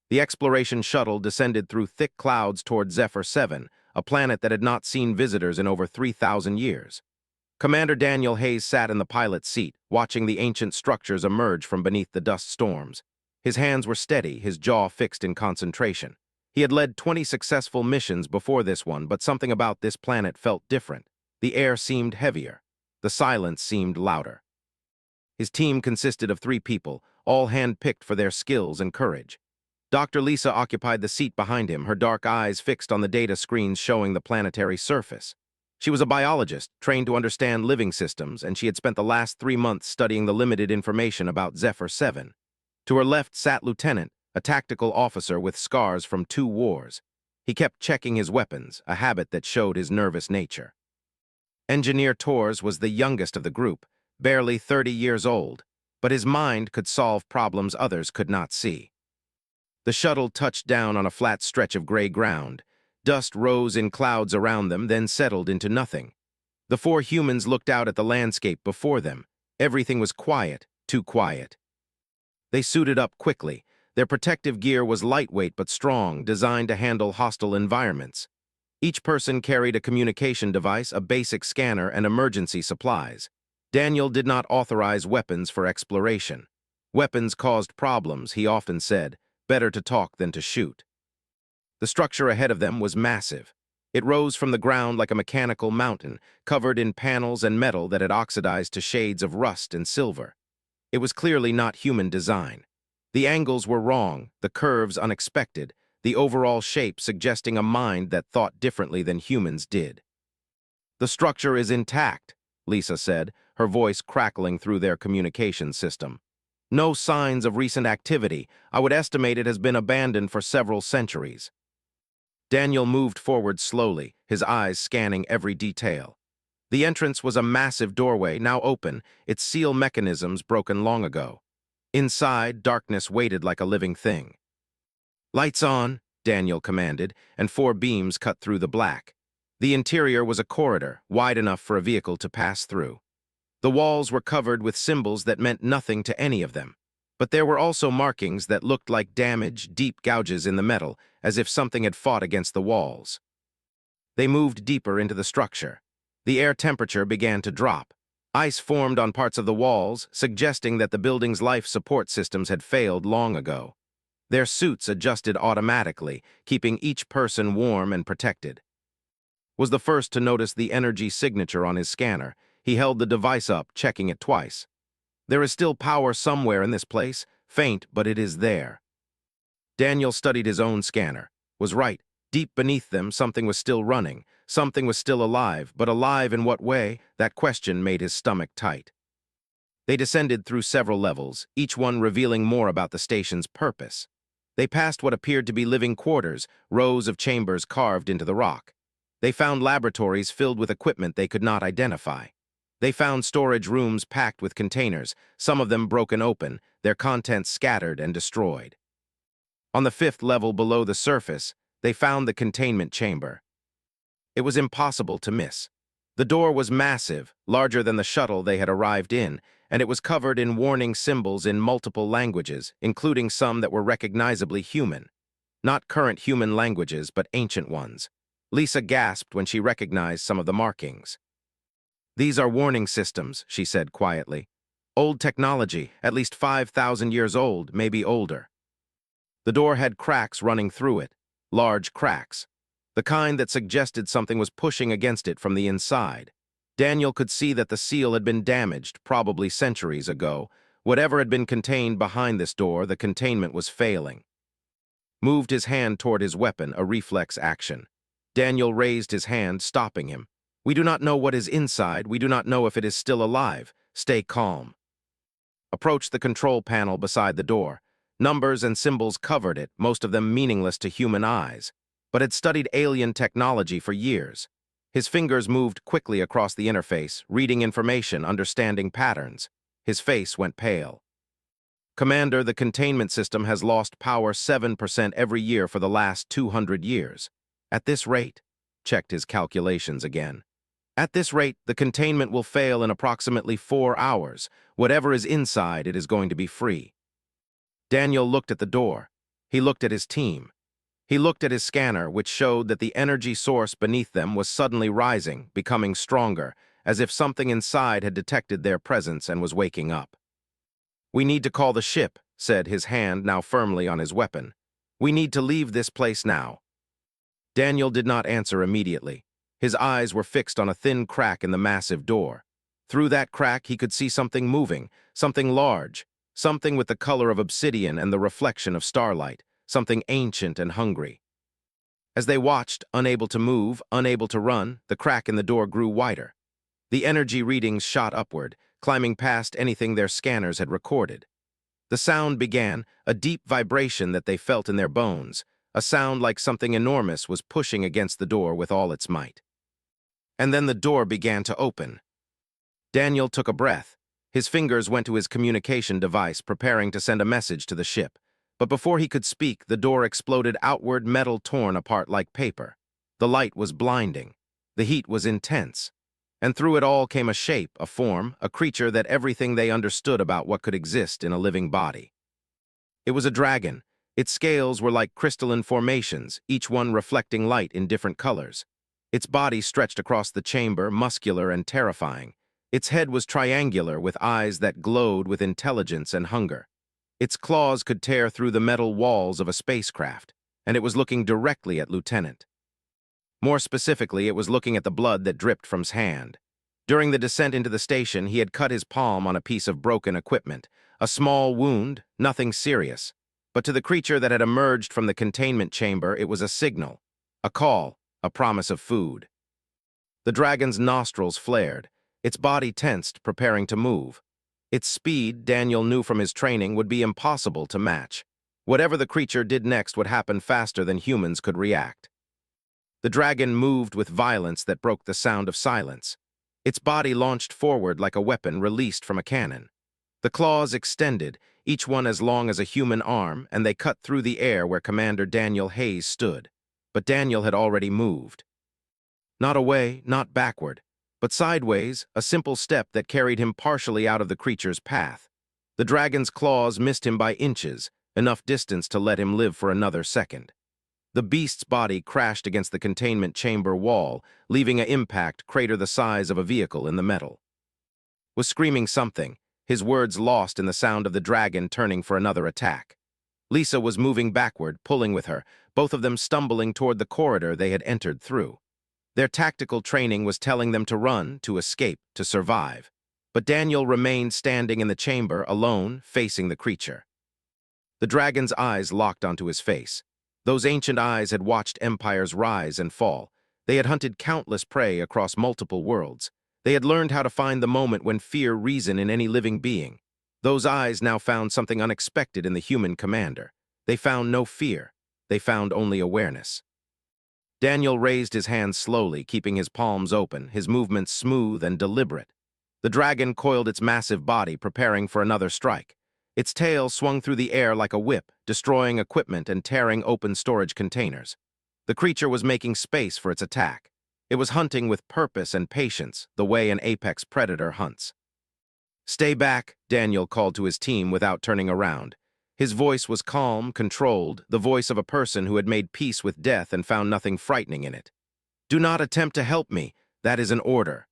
The exploration shuttle descended through thick clouds toward Zephyr 7, a planet that had not seen visitors in over 3,000 years. Commander Daniel Hayes sat in the pilot's seat, watching the ancient structures emerge from beneath the dust storms. His hands were steady, his jaw fixed in concentration. He had led 20 successful missions before this one, but something about this planet felt different. The air seemed heavier. The silence seemed louder. His team consisted of 3 people, all hand-picked for their skills and courage. Dr. Lisa occupied the seat behind him, her dark eyes fixed on the data screens showing the planetary surface. She was a biologist, trained to understand living systems, and she had spent the last 3 months studying the limited information about Zephyr 7. To her left sat Lieutenant, a tactical officer with scars from 2 wars. He kept checking his weapons, a habit that showed his nervous nature. Engineer Torres was the youngest of the group, barely 30 years old, but his mind could solve problems others could not see. The shuttle touched down on a flat stretch of gray ground. Dust rose in clouds around them, then settled into nothing. The 4 humans looked out at the landscape before them. Everything was quiet, too quiet. They suited up quickly. Their protective gear was lightweight but strong, designed to handle hostile environments. Each person carried a communication device, a basic scanner, and emergency supplies. Daniel did not authorize weapons for exploration. Weapons caused problems, he often said. Better to talk than to shoot. The structure ahead of them was massive. It rose from the ground like a mechanical mountain, covered in panels and metal that had oxidized to shades of rust and silver. It was clearly not human design. The angles were wrong, the curves unexpected, the overall shape suggesting a mind that thought differently than humans did. "The structure is intact," Lisa said, her voice crackling through their communication system. "No signs of recent activity. I would estimate it has been abandoned for several centuries." Daniel moved forward slowly, his eyes scanning every detail. The entrance was a massive doorway, now open, its seal mechanisms broken long ago. Inside, darkness waited like a living thing. "Lights on," Daniel commanded, and 4 beams cut through the black. The interior was a corridor, wide enough for a vehicle to pass through. The walls were covered with symbols that meant nothing to any of them. But there were also markings that looked like damage, deep gouges in the metal, as if something had fought against the walls. They moved deeper into the structure. The air temperature began to drop. Ice formed on parts of the walls, suggesting that the building's life support systems had failed long ago. Their suits adjusted automatically, keeping each person warm and protected. Was the first to notice the energy signature on his scanner. He held the device up, checking it twice. There is still power somewhere in this place, faint, but it is there. Daniel studied his own scanner. Was right. Deep beneath them, something was still running. Something was still alive, but alive in what way? That question made his stomach tight. They descended through several levels, each one revealing more about the station's purpose. They passed what appeared to be living quarters, rows of chambers carved into the rock. They found laboratories filled with equipment they could not identify. They found storage rooms packed with containers, some of them broken open, their contents scattered and destroyed. On the 5th level below the surface, they found the containment chamber. It was impossible to miss. The door was massive, larger than the shuttle they had arrived in, and it was covered in warning symbols in multiple languages, including some that were recognizably human. Not current human languages, but ancient ones. Lisa gasped when she recognized some of the markings. "These are warning systems," she said quietly. "Old technology, at least 5,000 years old, maybe older." The door had cracks running through it, large cracks, the kind that suggested something was pushing against it from the inside. Daniel could see that the seal had been damaged, probably centuries ago. Whatever had been contained behind this door, the containment was failing. Moved his hand toward his weapon, a reflex action. Daniel raised his hand, stopping him. "We do not know what is inside. We do not know if it is still alive. Stay calm." Approached the control panel beside the door. Numbers and symbols covered it, most of them meaningless to human eyes, but had studied alien technology for years. His fingers moved quickly across the interface, reading information, understanding patterns. His face went pale. "Commander, the containment system has lost power 7% every year for the last 200 years. At this rate," checked his calculations again. "At this rate, the containment will fail in approximately 4 hours. Whatever is inside, it is going to be free." Daniel looked at the door. He looked at his team. He looked at his scanner, which showed that the energy source beneath them was suddenly rising, becoming stronger, as if something inside had detected their presence and was waking up. "We need to call the ship," said, his hand now firmly on his weapon. "We need to leave this place now." Daniel did not answer immediately. His eyes were fixed on a thin crack in the massive door. Through that crack he could see something moving, something large, something with the color of obsidian and the reflection of starlight, something ancient and hungry. As they watched, unable to move, unable to run, the crack in the door grew wider. The energy readings shot upward, climbing past anything their scanners had recorded. The sound began, a deep vibration that they felt in their bones, a sound like something enormous was pushing against the door with all its might. And then the door began to open. Daniel took a breath. His fingers went to his communication device, preparing to send a message to the ship. But before he could speak, the door exploded outward, metal torn apart like paper. The light was blinding. The heat was intense. And through it all came a shape, a form, a creature that everything they understood about what could exist in a living body. It was a dragon. Its scales were like crystalline formations, each one reflecting light in different colors. Its body stretched across the chamber, muscular and terrifying. Its head was triangular, with eyes that glowed with intelligence and hunger. Its claws could tear through the metal walls of a spacecraft, and it was looking directly at Lieutenant. More specifically, it was looking at the blood that dripped from his hand. During the descent into the station, he had cut his palm on a piece of broken equipment, a small wound, nothing serious. But to the creature that had emerged from the containment chamber, it was a signal, a call, a promise of food. The dragon's nostrils flared. Its body tensed, preparing to move. Its speed, Daniel knew from his training, would be impossible to match. Whatever the creature did next would happen faster than humans could react. The dragon moved with violence that broke the sound of silence. Its body launched forward like a weapon released from a cannon. The claws extended, each one as long as a human arm, and they cut through the air where Commander Daniel Hayes stood. But Daniel had already moved. Not away, not backward, but sideways, a simple step that carried him partially out of the creature's path. The dragon's claws missed him by inches, enough distance to let him live for another second. The beast's body crashed against the containment chamber wall, leaving an impact crater the size of a vehicle in the metal. Was screaming something, his words lost in the sound of the dragon turning for another attack. Lisa was moving backward, pulling with her, both of them stumbling toward the corridor they had entered through. Their tactical training was telling them to run, to escape, to survive. But Daniel remained standing in the chamber, alone, facing the creature. The dragon's eyes locked onto his face. Those ancient eyes had watched empires rise and fall. They had hunted countless prey across multiple worlds. They had learned how to find the moment when fear reason in any living being. Those eyes now found something unexpected in the human commander. They found no fear. They found only awareness. Daniel raised his hands slowly, keeping his palms open, his movements smooth and deliberate. The dragon coiled its massive body, preparing for another strike. Its tail swung through the air like a whip, destroying equipment and tearing open storage containers. The creature was making space for its attack. It was hunting with purpose and patience, the way an apex predator hunts. "Stay back," Daniel called to his team without turning around. His voice was calm, controlled, the voice of a person who had made peace with death and found nothing frightening in it. "Do not attempt to help me. That is an order."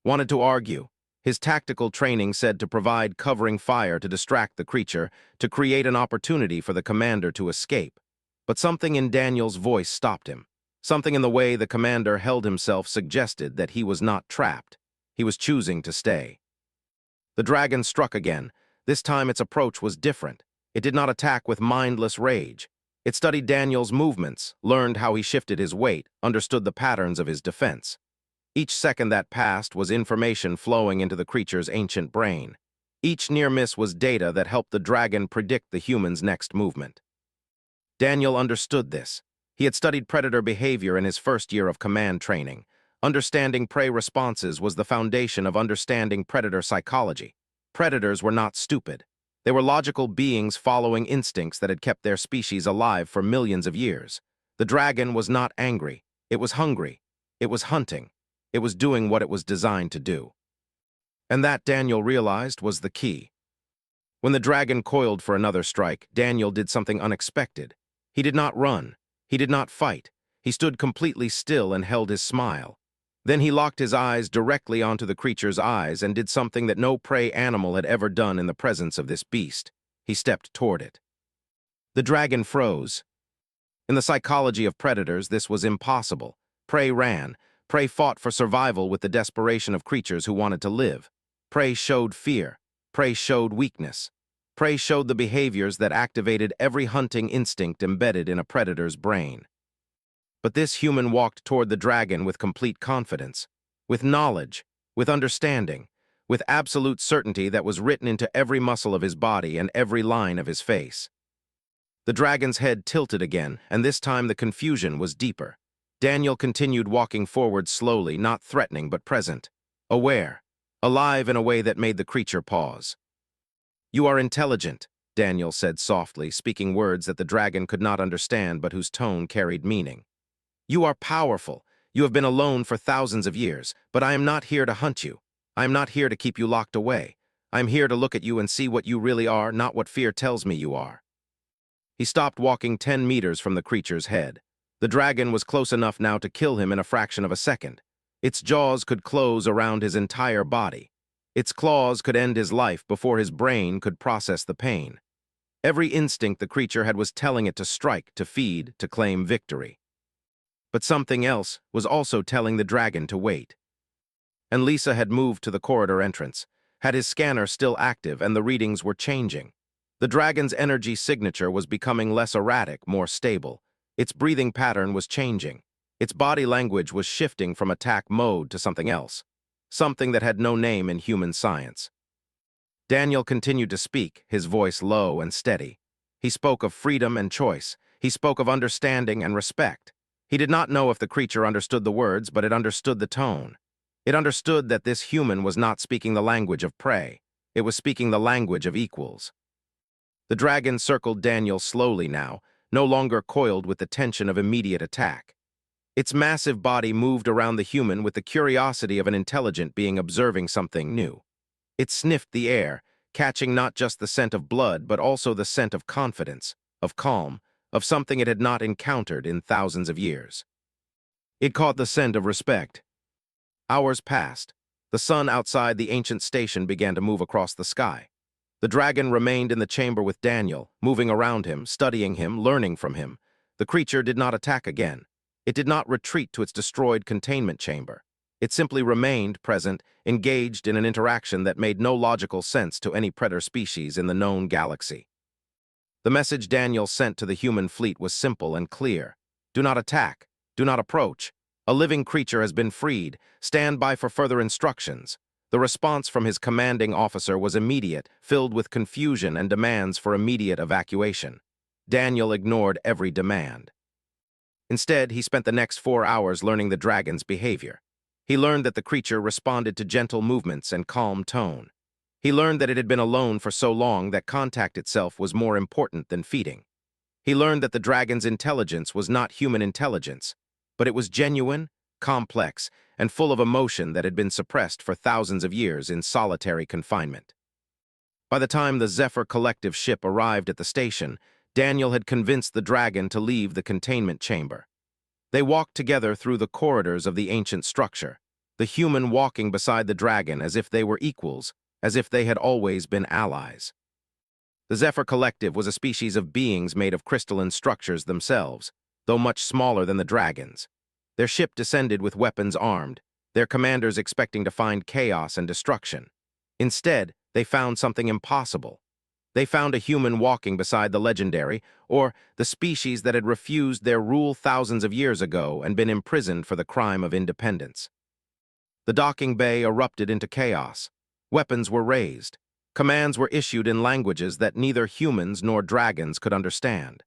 Wanted to argue. His tactical training said to provide covering fire to distract the creature, to create an opportunity for the commander to escape. But something in Daniel's voice stopped him. Something in the way the commander held himself suggested that he was not trapped. He was choosing to stay. The dragon struck again. This time its approach was different. It did not attack with mindless rage. It studied Daniel's movements, learned how he shifted his weight, understood the patterns of his defense. Each second that passed was information flowing into the creature's ancient brain. Each near miss was data that helped the dragon predict the human's next movement. Daniel understood this. He had studied predator behavior in his first year of command training. Understanding prey responses was the foundation of understanding predator psychology. Predators were not stupid. They were logical beings following instincts that had kept their species alive for millions of years. The dragon was not angry. It was hungry. It was hunting. It was doing what it was designed to do. And that, Daniel realized, was the key. When the dragon coiled for another strike, Daniel did something unexpected. He did not run. He did not fight. He stood completely still and held his smile. Then he locked his eyes directly onto the creature's eyes and did something that no prey animal had ever done in the presence of this beast. He stepped toward it. The dragon froze. In the psychology of predators, this was impossible. Prey ran. Prey fought for survival with the desperation of creatures who wanted to live. Prey showed fear. Prey showed weakness. Prey showed the behaviors that activated every hunting instinct embedded in a predator's brain. But this human walked toward the dragon with complete confidence, with knowledge, with understanding, with absolute certainty that was written into every muscle of his body and every line of his face. The dragon's head tilted again, and this time the confusion was deeper. Daniel continued walking forward slowly, not threatening but present, aware, alive in a way that made the creature pause. "You are intelligent," Daniel said softly, speaking words that the dragon could not understand but whose tone carried meaning. "You are powerful. You have been alone for thousands of years, but I am not here to hunt you. I am not here to keep you locked away. I am here to look at you and see what you really are, not what fear tells me you are." He stopped walking 10 meters from the creature's head. The dragon was close enough now to kill him in a fraction of a second. Its jaws could close around his entire body. Its claws could end his life before his brain could process the pain. Every instinct the creature had was telling it to strike, to feed, to claim victory. But something else was also telling the dragon to wait. And Lisa had moved to the corridor entrance, had his scanner still active, and the readings were changing. The dragon's energy signature was becoming less erratic, more stable. Its breathing pattern was changing. Its body language was shifting from attack mode to something else, something that had no name in human science. Daniel continued to speak, his voice low and steady. He spoke of freedom and choice. He spoke of understanding and respect. He did not know if the creature understood the words, but it understood the tone. It understood that this human was not speaking the language of prey. It was speaking the language of equals. The dragon circled Daniel slowly now, no longer coiled with the tension of immediate attack. Its massive body moved around the human with the curiosity of an intelligent being observing something new. It sniffed the air, catching not just the scent of blood, but also the scent of confidence, of calm, of something it had not encountered in thousands of years. It caught the scent of respect. Hours passed. The sun outside the ancient station began to move across the sky. The dragon remained in the chamber with Daniel, moving around him, studying him, learning from him. The creature did not attack again. It did not retreat to its destroyed containment chamber. It simply remained present, engaged in an interaction that made no logical sense to any predator species in the known galaxy. The message Daniel sent to the human fleet was simple and clear. Do not attack. Do not approach. A living creature has been freed. Stand by for further instructions. The response from his commanding officer was immediate, filled with confusion and demands for immediate evacuation. Daniel ignored every demand. Instead, he spent the next 4 hours learning the dragon's behavior. He learned that the creature responded to gentle movements and calm tone. He learned that it had been alone for so long that contact itself was more important than feeding. He learned that the dragon's intelligence was not human intelligence, but it was genuine, complex, and full of emotion that had been suppressed for thousands of years in solitary confinement. By the time the Zephyr Collective ship arrived at the station, Daniel had convinced the dragon to leave the containment chamber. They walked together through the corridors of the ancient structure, the human walking beside the dragon as if they were equals, as if they had always been allies. The Zephyr Collective was a species of beings made of crystalline structures themselves, though much smaller than the dragons. Their ship descended with weapons armed, their commanders expecting to find chaos and destruction. Instead, they found something impossible. They found a human walking beside the legendary, or the species that had refused their rule thousands of years ago and been imprisoned for the crime of independence. The docking bay erupted into chaos. Weapons were raised. Commands were issued in languages that neither humans nor dragons could understand.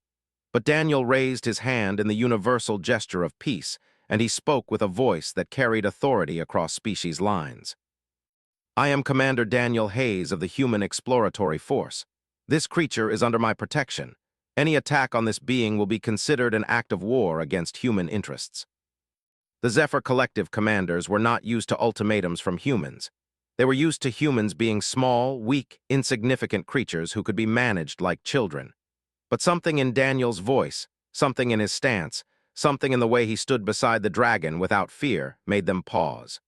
But Daniel raised his hand in the universal gesture of peace, and he spoke with a voice that carried authority across species lines. "I am Commander Daniel Hayes of the Human Exploratory Force. This creature is under my protection. Any attack on this being will be considered an act of war against human interests." The Zephyr Collective commanders were not used to ultimatums from humans. They were used to humans being small, weak, insignificant creatures who could be managed like children. But something in Daniel's voice, something in his stance, something in the way he stood beside the dragon without fear made them pause.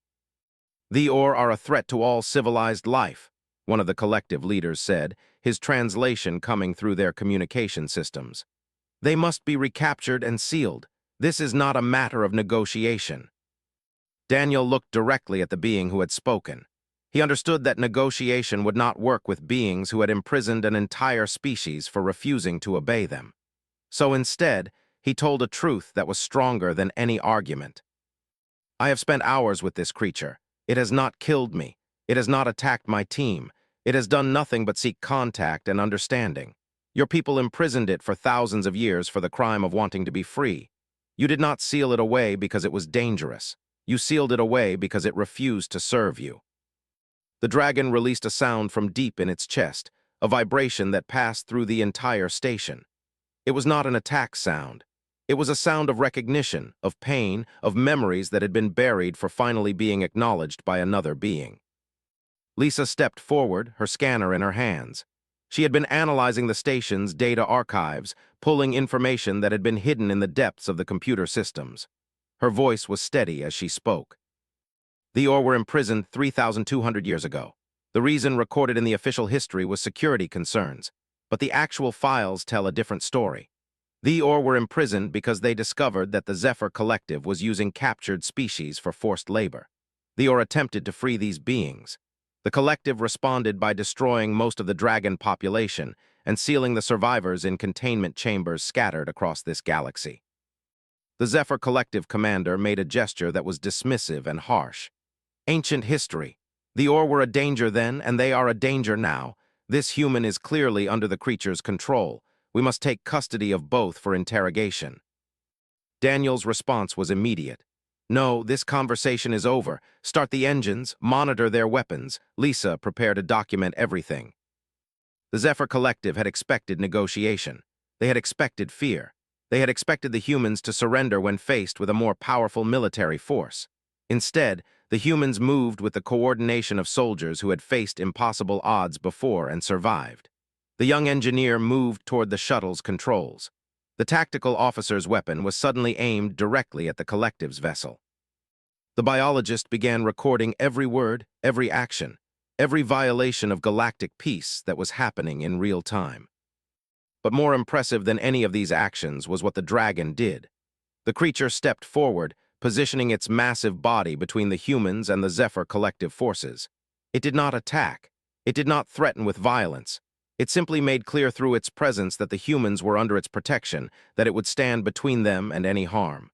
"The Or are a threat to all civilized life," one of the collective leaders said, his translation coming through their communication systems. "They must be recaptured and sealed. This is not a matter of negotiation." Daniel looked directly at the being who had spoken. He understood that negotiation would not work with beings who had imprisoned an entire species for refusing to obey them. So instead, he told a truth that was stronger than any argument. "I have spent hours with this creature. It has not killed me. It has not attacked my team. It has done nothing but seek contact and understanding. Your people imprisoned it for thousands of years for the crime of wanting to be free. You did not seal it away because it was dangerous. You sealed it away because it refused to serve you." The dragon released a sound from deep in its chest, a vibration that passed through the entire station. It was not an attack sound. It was a sound of recognition, of pain, of memories that had been buried for finally being acknowledged by another being. Lisa stepped forward, her scanner in her hands. She had been analyzing the station's data archives, pulling information that had been hidden in the depths of the computer systems. Her voice was steady as she spoke. "The Or were imprisoned 3,200 years ago. The reason recorded in the official history was security concerns, but the actual files tell a different story. The Or were imprisoned because they discovered that the Zephyr Collective was using captured species for forced labor. The Or attempted to free these beings. The Collective responded by destroying most of the dragon population and sealing the survivors in containment chambers scattered across this galaxy." The Zephyr Collective commander made a gesture that was dismissive and harsh. "Ancient history. The Or were a danger then, and they are a danger now. This human is clearly under the creature's control. We must take custody of both for interrogation." Daniel's response was immediate. "No, this conversation is over. Start the engines, monitor their weapons. Lisa, prepare to document everything." The Zephyr Collective had expected negotiation. They had expected fear. They had expected the humans to surrender when faced with a more powerful military force. Instead, the humans moved with the coordination of soldiers who had faced impossible odds before and survived. The young engineer moved toward the shuttle's controls. The tactical officer's weapon was suddenly aimed directly at the Collective's vessel. The biologist began recording every word, every action, every violation of galactic peace that was happening in real time. But more impressive than any of these actions was what the dragon did. The creature stepped forward, positioning its massive body between the humans and the Zephyr Collective forces. It did not attack. It did not threaten with violence. It simply made clear through its presence that the humans were under its protection, that it would stand between them and any harm.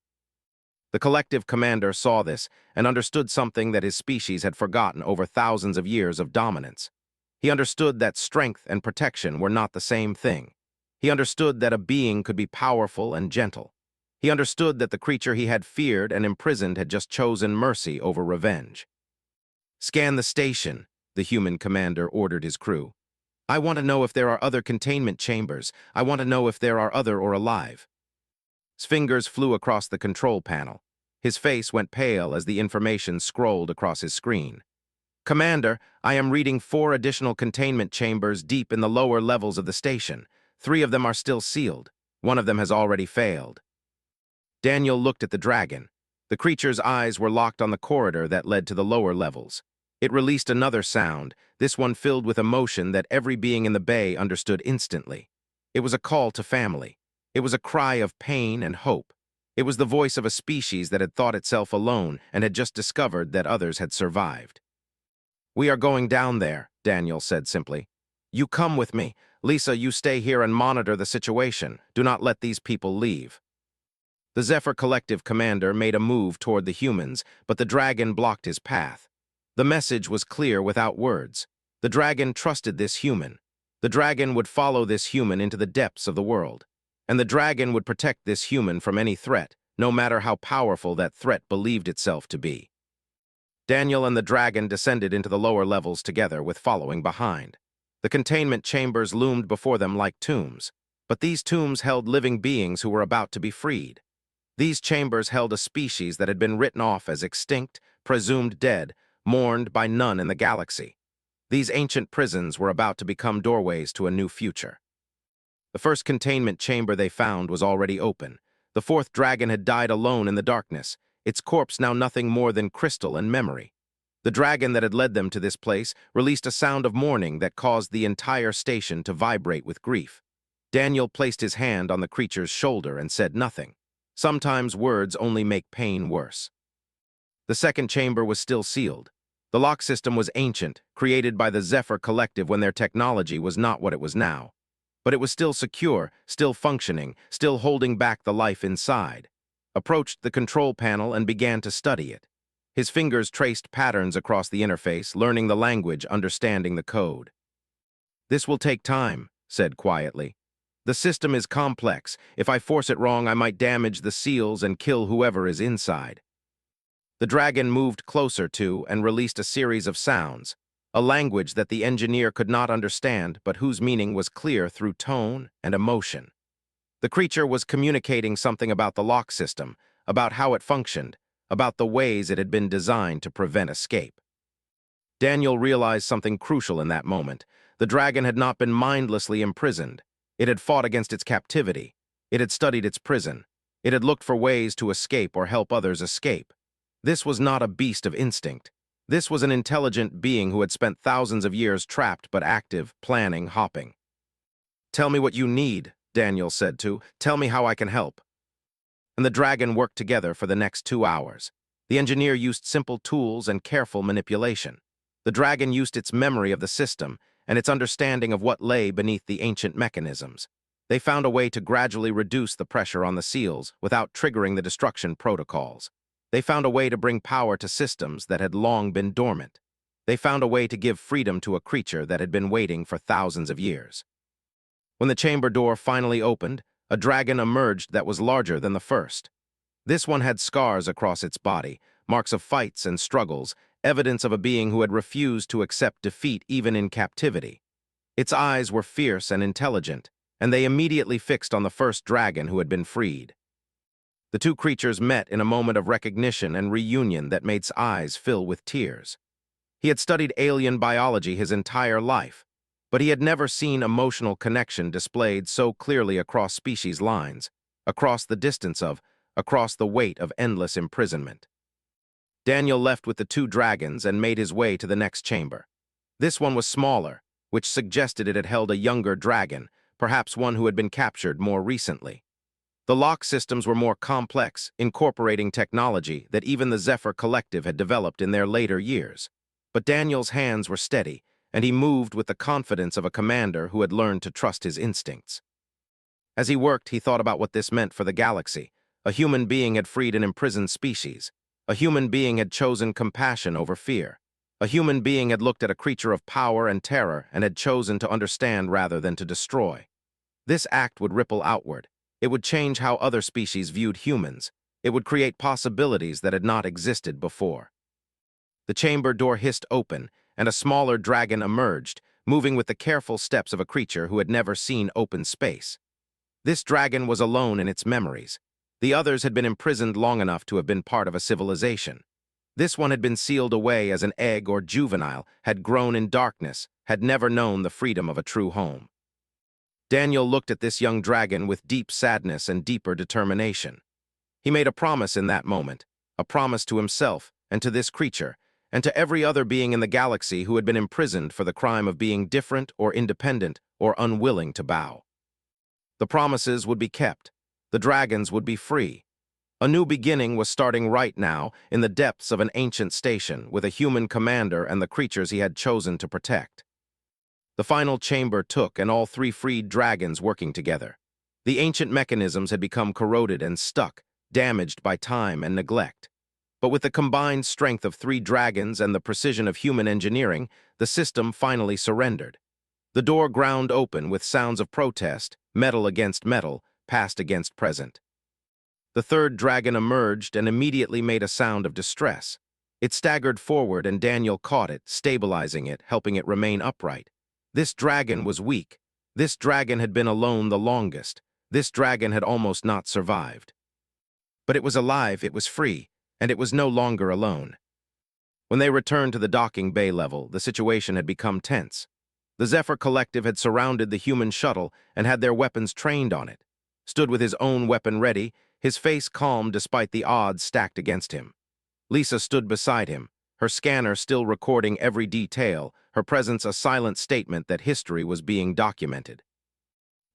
The Collective commander saw this and understood something that his species had forgotten over thousands of years of dominance. He understood that strength and protection were not the same thing. He understood that a being could be powerful and gentle. He understood that the creature he had feared and imprisoned had just chosen mercy over revenge. "Scan the station," the human commander ordered his crew. "I want to know if there are other containment chambers. I want to know if there are other or alive." His fingers flew across the control panel. His face went pale as the information scrolled across his screen. "Commander, I am reading 4 additional containment chambers deep in the lower levels of the station. 3 of them are still sealed. 1 of them has already failed." Daniel looked at the dragon. The creature's eyes were locked on the corridor that led to the lower levels. It released another sound, this one filled with emotion that every being in the bay understood instantly. It was a call to family. It was a cry of pain and hope. It was the voice of a species that had thought itself alone and had just discovered that others had survived. "We are going down there," Daniel said simply. "You come with me. Lisa, you stay here and monitor the situation. Do not let these people leave." The Zephyr Collective commander made a move toward the humans, but the dragon blocked his path. The message was clear without words. The dragon trusted this human. The dragon would follow this human into the depths of the world. And the dragon would protect this human from any threat, no matter how powerful that threat believed itself to be. Daniel and the dragon descended into the lower levels together, with following behind. The containment chambers loomed before them like tombs, but these tombs held living beings who were about to be freed. These chambers held a species that had been written off as extinct, presumed dead, mourned by none in the galaxy. These ancient prisons were about to become doorways to a new future. The first containment chamber they found was already open. The fourth dragon had died alone in the darkness, its corpse now nothing more than crystal and memory. The dragon that had led them to this place released a sound of mourning that caused the entire station to vibrate with grief. Daniel placed his hand on the creature's shoulder and said nothing. Sometimes words only make pain worse. The second chamber was still sealed. The lock system was ancient, created by the Zephyr Collective when their technology was not what it was now. But it was still secure, still functioning, still holding back the life inside. Approached the control panel and began to study it. His fingers traced patterns across the interface, learning the language, understanding the code. "This will take time," said quietly. "The system is complex. If I force it wrong, I might damage the seals and kill whoever is inside." The dragon moved closer to and released a series of sounds, a language that the engineer could not understand but whose meaning was clear through tone and emotion. The creature was communicating something about the lock system, about how it functioned, about the ways it had been designed to prevent escape. Daniel realized something crucial in that moment. The dragon had not been mindlessly imprisoned. It had fought against its captivity. It had studied its prison. It had looked for ways to escape or help others escape. This was not a beast of instinct. This was an intelligent being who had spent thousands of years trapped but active, planning, hopping. "Tell me what you need," Daniel said to. "Tell me how I can help." And the dragon worked together for the next 2 hours. The engineer used simple tools and careful manipulation. The dragon used its memory of the system and its understanding of what lay beneath the ancient mechanisms. They found a way to gradually reduce the pressure on the seals without triggering the destruction protocols. They found a way to bring power to systems that had long been dormant. They found a way to give freedom to a creature that had been waiting for thousands of years. When the chamber door finally opened, a dragon emerged that was larger than the first. This one had scars across its body, marks of fights and struggles, evidence of a being who had refused to accept defeat even in captivity. Its eyes were fierce and intelligent, and they immediately fixed on the first dragon who had been freed. The two creatures met in a moment of recognition and reunion that made his eyes fill with tears. He had studied alien biology his entire life, but he had never seen emotional connection displayed so clearly across species lines, across the weight of endless imprisonment. Daniel left with the two dragons and made his way to the next chamber. This one was smaller, which suggested it had held a younger dragon, perhaps one who had been captured more recently. The lock systems were more complex, incorporating technology that even the Zephyr Collective had developed in their later years. But Daniel's hands were steady, and he moved with the confidence of a commander who had learned to trust his instincts. As he worked, he thought about what this meant for the galaxy. A human being had freed an imprisoned species. A human being had chosen compassion over fear. A human being had looked at a creature of power and terror and had chosen to understand rather than to destroy. This act would ripple outward. It would change how other species viewed humans. It would create possibilities that had not existed before. The chamber door hissed open, and a smaller dragon emerged, moving with the careful steps of a creature who had never seen open space. This dragon was alone in its memories. The others had been imprisoned long enough to have been part of a civilization. This one had been sealed away as an egg or juvenile, had grown in darkness, had never known the freedom of a true home. Daniel looked at this young dragon with deep sadness and deeper determination. He made a promise in that moment, a promise to himself and to this creature, and to every other being in the galaxy who had been imprisoned for the crime of being different or independent or unwilling to bow. The promises would be kept. The dragons would be free. A new beginning was starting right now in the depths of an ancient station with a human commander and the creatures he had chosen to protect. The final chamber took and all three freed dragons working together. The ancient mechanisms had become corroded and stuck, damaged by time and neglect. But with the combined strength of three dragons and the precision of human engineering, the system finally surrendered. The door ground open with sounds of protest, metal against metal, past against present. The third dragon emerged and immediately made a sound of distress. It staggered forward and Daniel caught it, stabilizing it, helping it remain upright. This dragon was weak. This dragon had been alone the longest. This dragon had almost not survived. But it was alive, it was free, and it was no longer alone. When they returned to the docking bay level, the situation had become tense. The Zephyr Collective had surrounded the human shuttle and had their weapons trained on it. Stood with his own weapon ready, his face calm despite the odds stacked against him. Lisa stood beside him, her scanner still recording every detail, her presence a silent statement that history was being documented.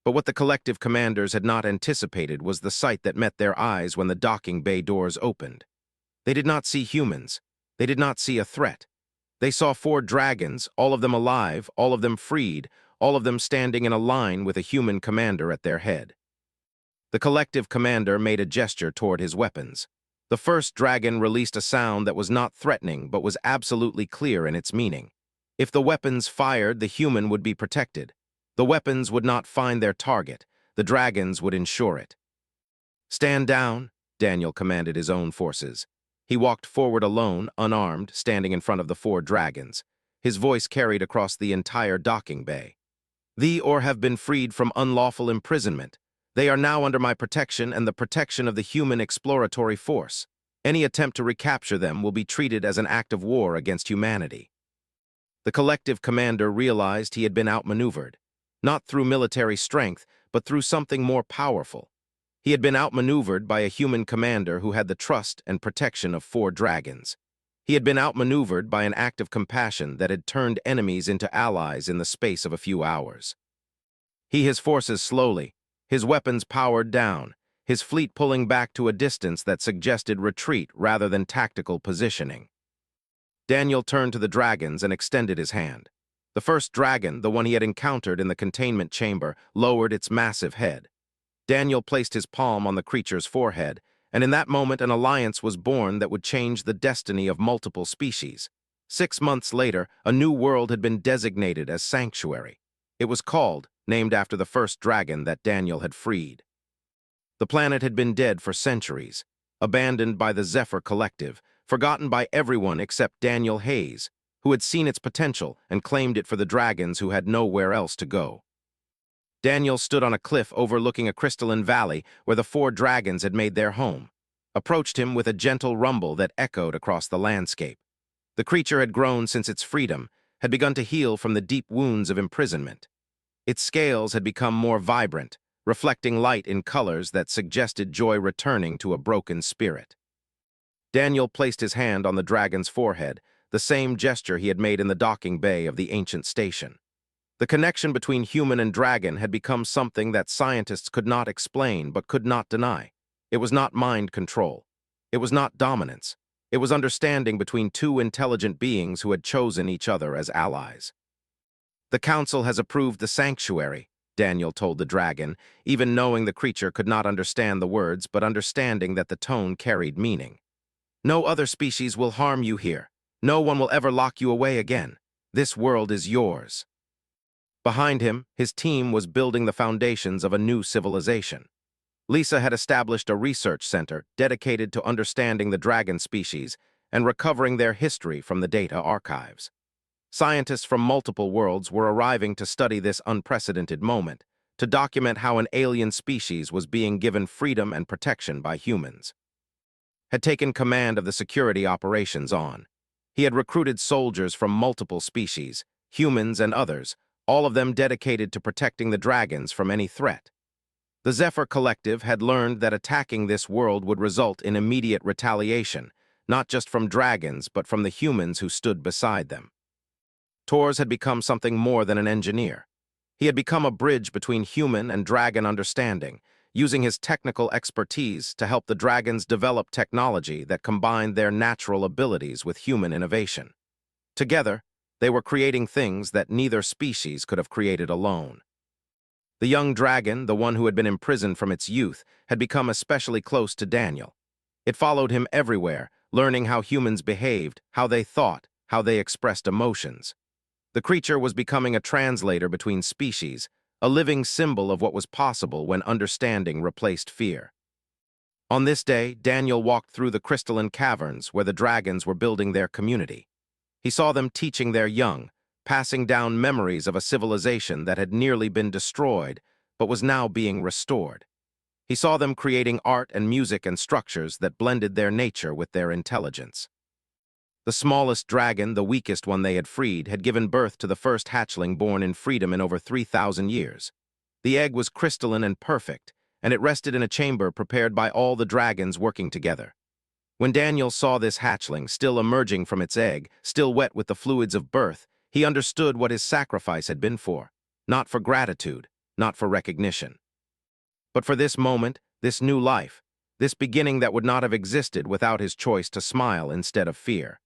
But what the collective commanders had not anticipated was the sight that met their eyes when the docking bay doors opened. They did not see humans. They did not see a threat. They saw 4 dragons, all of them alive, all of them freed, all of them standing in a line with a human commander at their head. The collective commander made a gesture toward his weapons. The first dragon released a sound that was not threatening but was absolutely clear in its meaning. If the weapons fired, the human would be protected. The weapons would not find their target. The dragons would ensure it. "Stand down," Daniel commanded his own forces. He walked forward alone, unarmed, standing in front of the 4 dragons. His voice carried across the entire docking bay. "Thee or have been freed from unlawful imprisonment. They are now under my protection and the protection of the human exploratory force. Any attempt to recapture them will be treated as an act of war against humanity." The collective commander realized he had been outmaneuvered, not through military strength, but through something more powerful. He had been outmaneuvered by a human commander who had the trust and protection of 4 dragons. He had been outmaneuvered by an act of compassion that had turned enemies into allies in the space of a few hours. His forces slowly, his weapons powered down, his fleet pulling back to a distance that suggested retreat rather than tactical positioning. Daniel turned to the dragons and extended his hand. The first dragon, the one he had encountered in the containment chamber, lowered its massive head. Daniel placed his palm on the creature's forehead, and in that moment an alliance was born that would change the destiny of multiple species. 6 months later, a new world had been designated as Sanctuary. It was called, named after the first dragon that Daniel had freed. The planet had been dead for centuries, abandoned by the Zephyr Collective, forgotten by everyone except Daniel Hayes, who had seen its potential and claimed it for the dragons who had nowhere else to go. Daniel stood on a cliff overlooking a crystalline valley where the 4 dragons had made their home, approached him with a gentle rumble that echoed across the landscape. The creature had grown since its freedom, had begun to heal from the deep wounds of imprisonment. Its scales had become more vibrant, reflecting light in colors that suggested joy returning to a broken spirit. Daniel placed his hand on the dragon's forehead, the same gesture he had made in the docking bay of the ancient station. The connection between human and dragon had become something that scientists could not explain but could not deny. It was not mind control. It was not dominance. It was understanding between 2 intelligent beings who had chosen each other as allies. "The Council has approved the sanctuary," Daniel told the dragon, even knowing the creature could not understand the words but understanding that the tone carried meaning. "No other species will harm you here. No one will ever lock you away again. This world is yours." Behind him, his team was building the foundations of a new civilization. Lisa had established a research center dedicated to understanding the dragon species and recovering their history from the data archives. Scientists from multiple worlds were arriving to study this unprecedented moment, to document how an alien species was being given freedom and protection by humans. Had taken command of the security operations on. He had recruited soldiers from multiple species, humans and others, all of them dedicated to protecting the dragons from any threat. The Zephyr Collective had learned that attacking this world would result in immediate retaliation, not just from dragons but from the humans who stood beside them. Tors had become something more than an engineer. He had become a bridge between human and dragon understanding, using his technical expertise to help the dragons develop technology that combined their natural abilities with human innovation. Together, they were creating things that neither species could have created alone. The young dragon, the one who had been imprisoned from its youth, had become especially close to Daniel. It followed him everywhere, learning how humans behaved, how they thought, how they expressed emotions. The creature was becoming a translator between species, a living symbol of what was possible when understanding replaced fear. On this day, Daniel walked through the crystalline caverns where the dragons were building their community. He saw them teaching their young, passing down memories of a civilization that had nearly been destroyed, but was now being restored. He saw them creating art and music and structures that blended their nature with their intelligence. The smallest dragon, the weakest one they had freed, had given birth to the first hatchling born in freedom in over 3,000 years. The egg was crystalline and perfect, and it rested in a chamber prepared by all the dragons working together. When Daniel saw this hatchling, still emerging from its egg, still wet with the fluids of birth, he understood what his sacrifice had been for. Not for gratitude, not for recognition, but for this moment, this new life, this beginning that would not have existed without his choice to smile instead of fear.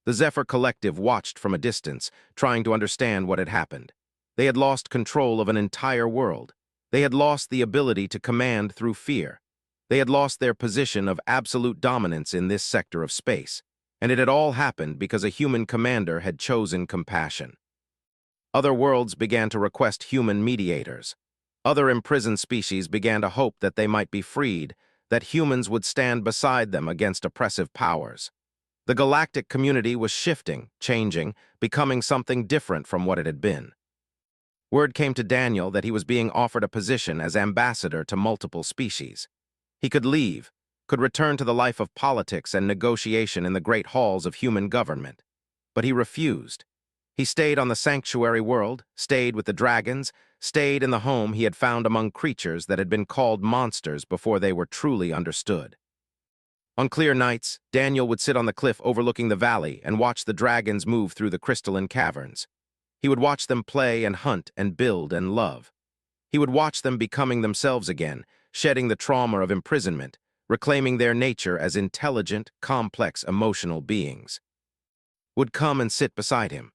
The Zephyr Collective watched from a distance, trying to understand what had happened. They had lost control of an entire world. They had lost the ability to command through fear. They had lost their position of absolute dominance in this sector of space, and it had all happened because a human commander had chosen compassion. Other worlds began to request human mediators. Other imprisoned species began to hope that they might be freed, that humans would stand beside them against oppressive powers. The galactic community was shifting, changing, becoming something different from what it had been. Word came to Daniel that he was being offered a position as ambassador to multiple species. He could leave, could return to the life of politics and negotiation in the great halls of human government. But he refused. He stayed on the sanctuary world, stayed with the dragons, stayed in the home he had found among creatures that had been called monsters before they were truly understood. On clear nights, Daniel would sit on the cliff overlooking the valley and watch the dragons move through the crystalline caverns. He would watch them play and hunt and build and love. He would watch them becoming themselves again, shedding the trauma of imprisonment, reclaiming their nature as intelligent, complex, emotional beings. Would come and sit beside him.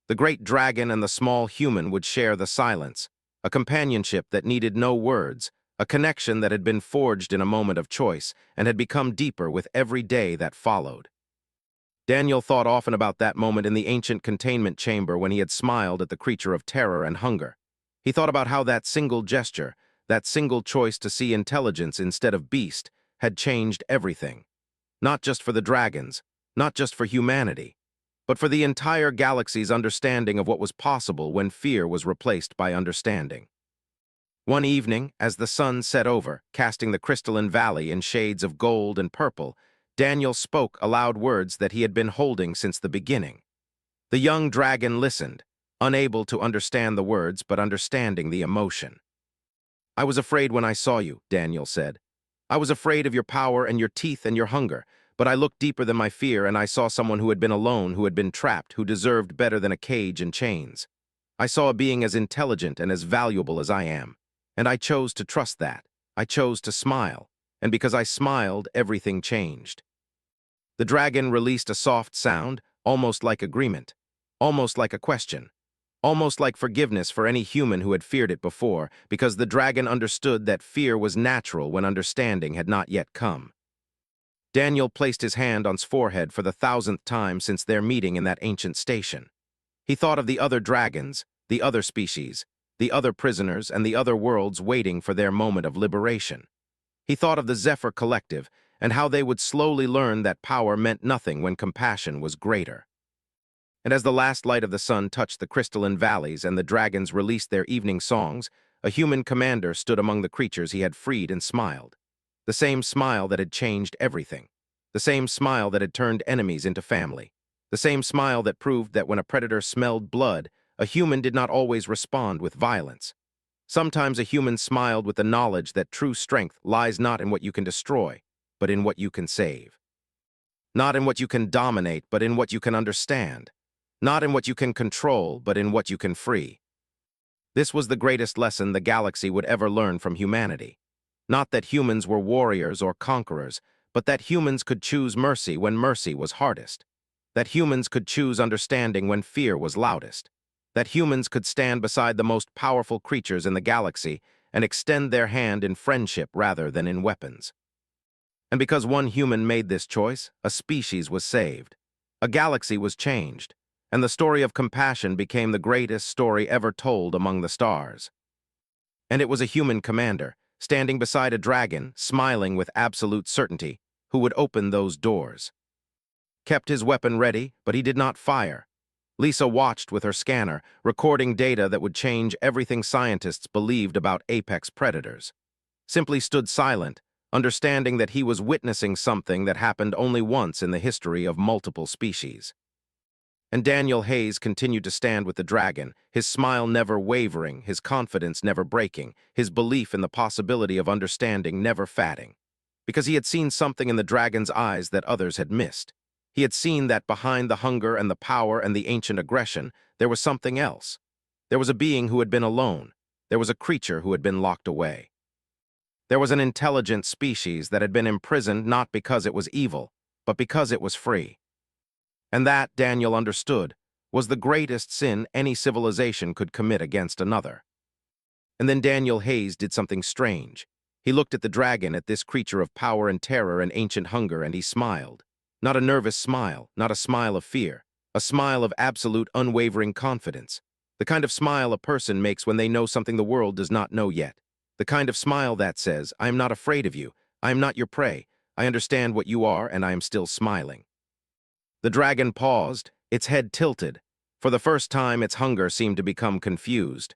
The great dragon and the small human would share the silence, a companionship that needed no words, a connection that had been forged in a moment of choice and had become deeper with every day that followed. Daniel thought often about that moment in the ancient containment chamber when he had smiled at the creature of terror and hunger. He thought about how that single gesture, that single choice to see intelligence instead of beast, had changed everything. Not just for the dragons, not just for humanity, but for the entire galaxy's understanding of what was possible when fear was replaced by understanding. One evening, as the sun set over, casting the crystalline valley in shades of gold and purple, Daniel spoke aloud words that he had been holding since the beginning. The young dragon listened, unable to understand the words but understanding the emotion. "I was afraid when I saw you," Daniel said. "I was afraid of your power and your teeth and your hunger, but I looked deeper than my fear and I saw someone who had been alone, who had been trapped, who deserved better than a cage and chains. I saw a being as intelligent and as valuable as I am. And I chose to trust that. I chose to smile. And because I smiled, everything changed." The dragon released a soft sound, almost like agreement, almost like a question, almost like forgiveness for any human who had feared it before, because the dragon understood that fear was natural when understanding had not yet come. Daniel placed his hand on his forehead for the 1,000th time since their meeting in that ancient station. He thought of the other dragons, the other species, the other prisoners, and the other worlds waiting for their moment of liberation. He thought of the Zephyr Collective and how they would slowly learn that power meant nothing when compassion was greater. And as the last light of the sun touched the crystalline valleys and the dragons released their evening songs, a human commander stood among the creatures he had freed and smiled. The same smile that had changed everything. The same smile that had turned enemies into family. The same smile that proved that when a predator smelled blood, a human did not always respond with violence. Sometimes a human smiled with the knowledge that true strength lies not in what you can destroy, but in what you can save. Not in what you can dominate, but in what you can understand. Not in what you can control, but in what you can free. This was the greatest lesson the galaxy would ever learn from humanity. Not that humans were warriors or conquerors, but that humans could choose mercy when mercy was hardest. That humans could choose understanding when fear was loudest. That humans could stand beside the most powerful creatures in the galaxy and extend their hand in friendship rather than in weapons. And because one human made this choice, a species was saved. A galaxy was changed, and the story of compassion became the greatest story ever told among the stars. And it was a human commander, standing beside a dragon, smiling with absolute certainty, who would open those doors. Kept his weapon ready, but he did not fire. Lisa watched with her scanner, recording data that would change everything scientists believed about apex predators. Simply stood silent, understanding that he was witnessing something that happened only once in the history of multiple species. And Daniel Hayes continued to stand with the dragon, his smile never wavering, his confidence never breaking, his belief in the possibility of understanding never fading. Because he had seen something in the dragon's eyes that others had missed. He had seen that behind the hunger and the power and the ancient aggression, there was something else. There was a being who had been alone. There was a creature who had been locked away. There was an intelligent species that had been imprisoned not because it was evil, but because it was free. And that, Daniel understood, was the greatest sin any civilization could commit against another. And then Daniel Hayes did something strange. He looked at the dragon, at this creature of power and terror and ancient hunger, and he smiled. Not a nervous smile, not a smile of fear, a smile of absolute unwavering confidence. The kind of smile a person makes when they know something the world does not know yet. The kind of smile that says, I am not afraid of you, I am not your prey, I understand what you are, and I am still smiling. The dragon paused, its head tilted. For the first time, its hunger seemed to become confused.